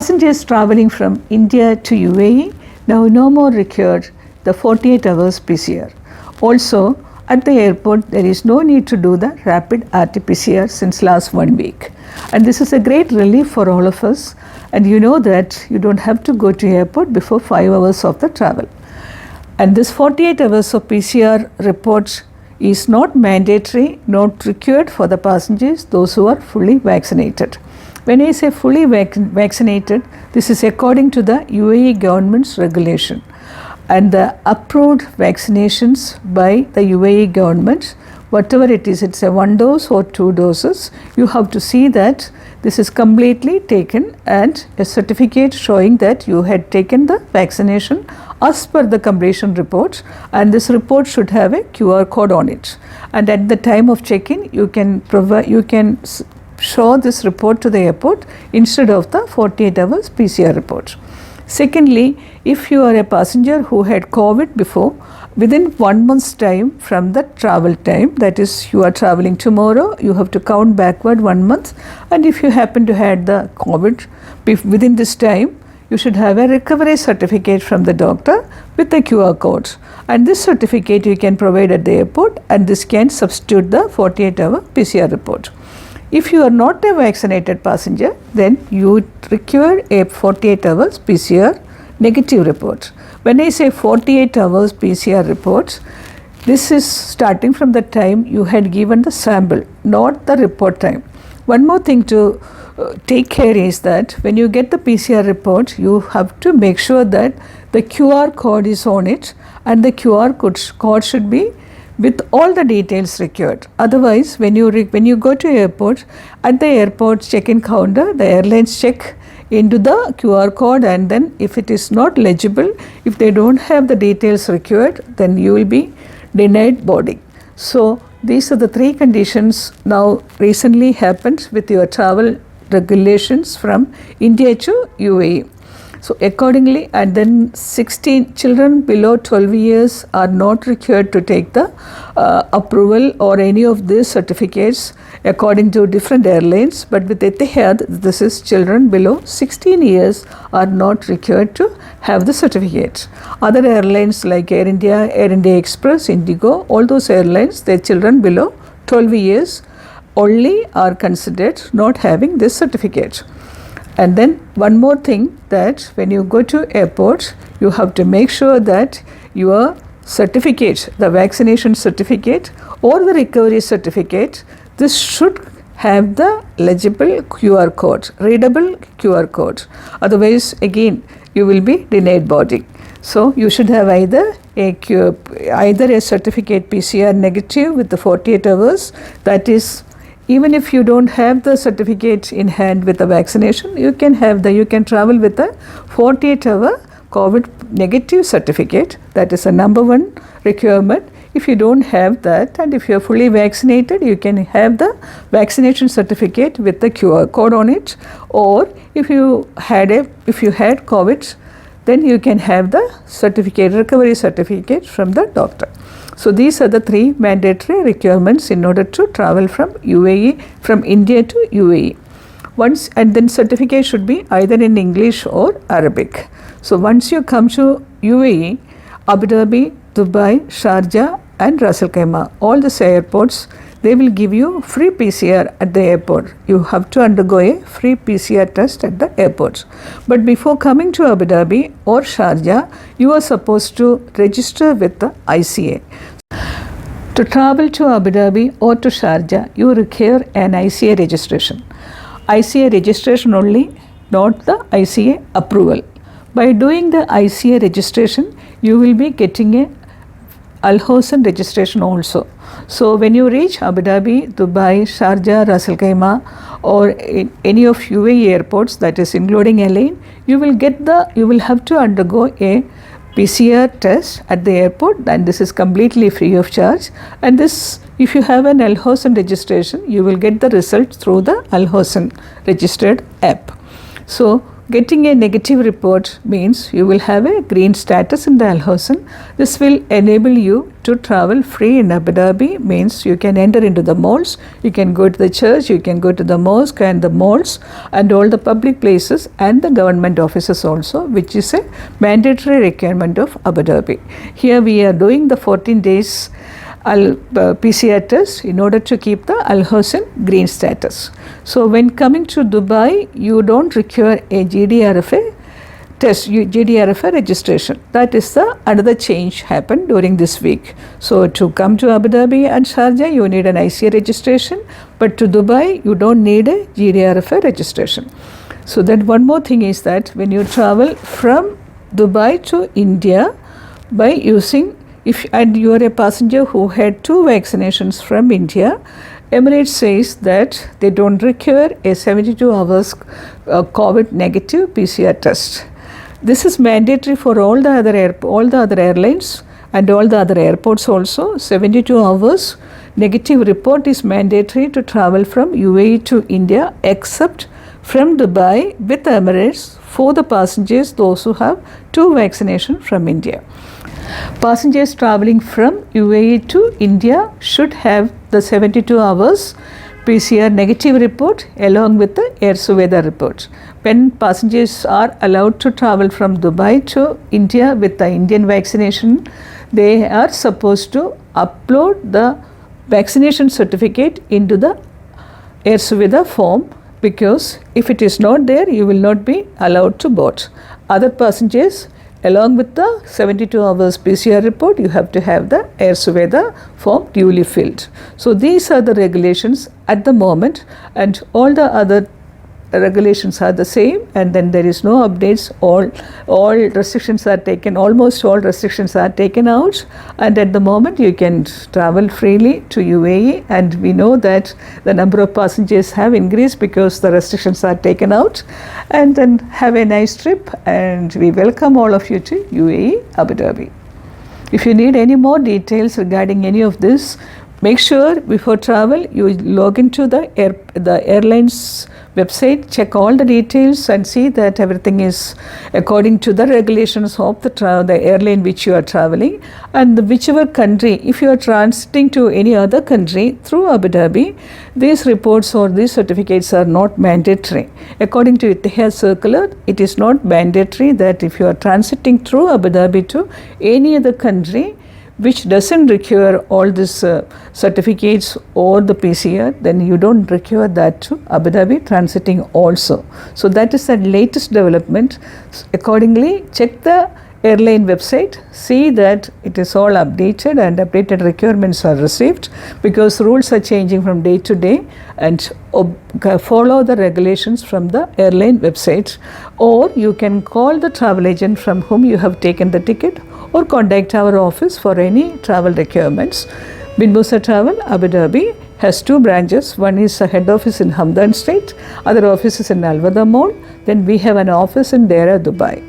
Passengers traveling from India to UAE now no more require the 48 hours PCR. Also, at the airport, there is no need to do the rapid RT-PCR since last 1 week. And this is a great relief for all of us. And you know that you don't have to go to airport before 5 hours of the travel. And this 48 hours of PCR report is not mandatory, not required for the passengers, those who are fully vaccinated. When I say fully vaccinated, this is according to the UAE government's regulation. And the approved vaccinations by the UAE government, whatever it is, it's a 1 dose or 2 doses, you have to see that this is completely taken and a certificate showing that you had taken the vaccination as per the completion report, and this report should have a QR code on it. And at the time of check-in, you can show this report to the airport instead of the 48 hours PCR report. Secondly, if you are a passenger who had COVID before, within 1 month's time from the travel time, that is you are traveling tomorrow, you have to count backward 1 month, and if you happen to had the COVID within this time, you should have a recovery certificate from the doctor with the QR code, and this certificate you can provide at the airport, and this can substitute the 48-hour PCR report. If you are not a vaccinated passenger, then you require a 48 hours PCR negative report. When I say 48 hours PCR report, this is starting from the time you had given the sample, not the report time. One more thing to take care is that when you get the PCR report, you have to make sure that the QR code is on it, and the QR code should be with all the details required. Otherwise, when you go to airport, at the airport check-in counter, the airlines check into the QR code, and then if it is not legible, if they don't have the details required, then you will be denied boarding. So these are the 3 conditions now recently happened with your travel regulations from India to UAE. So accordingly, and then 16 children below 12 years are not required to take the approval or any of these certificates according to different airlines. But with Etihad, this is children below 16 years are not required to have the certificate. Other airlines like Air India Express, Indigo, all those airlines, their children below 12 years only are considered not having this certificate. And then one more thing, that when you go to airport, you have to make sure that your certificate, the vaccination certificate or the recovery certificate, this should have the legible QR code, readable QR code. Otherwise, again, you will be denied boarding. So you should have either a certificate PCR negative with the 48 hours, that is, even if you don't have the certificate in hand with the vaccination, you can travel with a 48-hour COVID negative certificate. That is a number 1 requirement. If you don't have that, and if you are fully vaccinated, you can have the vaccination certificate with the QR code on it. Or if you had COVID, then you can have the recovery certificate from the doctor. So these are the 3 mandatory requirements in order to travel from India to UAE. And then certificate should be either in English or Arabic. So once you come to UAE, Abu Dhabi, Dubai, Sharjah and Ras Al Khaimah, all these airports, they will give you free PCR at the airport. You have to undergo a free PCR test at the airport. But before coming to Abu Dhabi or Sharjah, you are supposed to register with the ICA. To travel to Abu Dhabi or to Sharjah, you require an ICA registration. ICA registration only, not the ICA approval. By doing the ICA registration, you will be getting a Al Hosn registration also. So when you reach Abu Dhabi, Dubai, Sharjah, Ras Al Khaimah or in any of UAE airports, that is including Al-Ain, you will have to undergo a PCR test at the airport, and this is completely free of charge. And this, if you have an Al Hosn registration, you will get the result through the Al Hosn registered app. So Getting a negative report means you will have a green status in the Al Hosn. This will enable you to travel free in Abu Dhabi, means you can enter into the malls, you can go to the church, you can go to the mosque and the malls and all the public places and the government offices also, which is a mandatory requirement of Abu Dhabi. Here we are doing the 14 days PCR test in order to keep the Al Hosn green status. So when coming to Dubai, you don't require a GDRFA test, GDRFA registration. That is the another change happened during this week. So to come to Abu Dhabi and Sharjah, you need an ICA registration, but to Dubai, you don't need a GDRFA registration. So then one more thing is that when you travel from Dubai to India by using, and you are a passenger who had 2 vaccinations from India, Emirates says that they don't require a 72 hours COVID negative PCR test. This is mandatory for all the other airlines and all the other airports also. 72 hours negative report is mandatory to travel from UAE to India, except from Dubai with Emirates for the passengers, those who have 2 vaccinations from India. Passengers traveling from UAE to India should have the 72 hours PCR negative report along with the Air Suweda report. When passengers are allowed to travel from Dubai to India with the Indian vaccination, they are supposed to upload the vaccination certificate into the Air Suweda form, because if it is not there, you will not be allowed to board. Other passengers, along with the 72 hours PCR report, you have to have the Air Suweda form duly filled. So these are the regulations at the moment, and all the other regulations are the same, and then there is no updates. All restrictions are taken, almost all restrictions are taken out, and at the moment you can travel freely to UAE, and we know that the number of passengers have increased because the restrictions are taken out. And then have a nice trip, and we welcome all of you to UAE, Abu Dhabi. If you need any more details regarding any of this, make sure before travel you log into the airline's website, check all the details and see that everything is according to the regulations of the airline which you are traveling, and whichever country, if you are transiting to any other country through Abu Dhabi, these reports or these certificates are not mandatory. According to Etihad circular, it is not mandatory that if you are transiting through Abu Dhabi to any other country which doesn't require all these certificates or the PCR, then you don't require that to Abu Dhabi transiting also. So that is the latest development. Accordingly, check the airline website, see that it is all updated and updated requirements are received, because rules are changing from day to day, and follow the regulations from the airline website. Or you can call the travel agent from whom you have taken the ticket, or contact our office for any travel requirements. Moosa Travels, Abu Dhabi, has 2 branches. One is a head office in Hamdan Street, other office is in Al Wada Mall. Then we have an office in Deira, Dubai.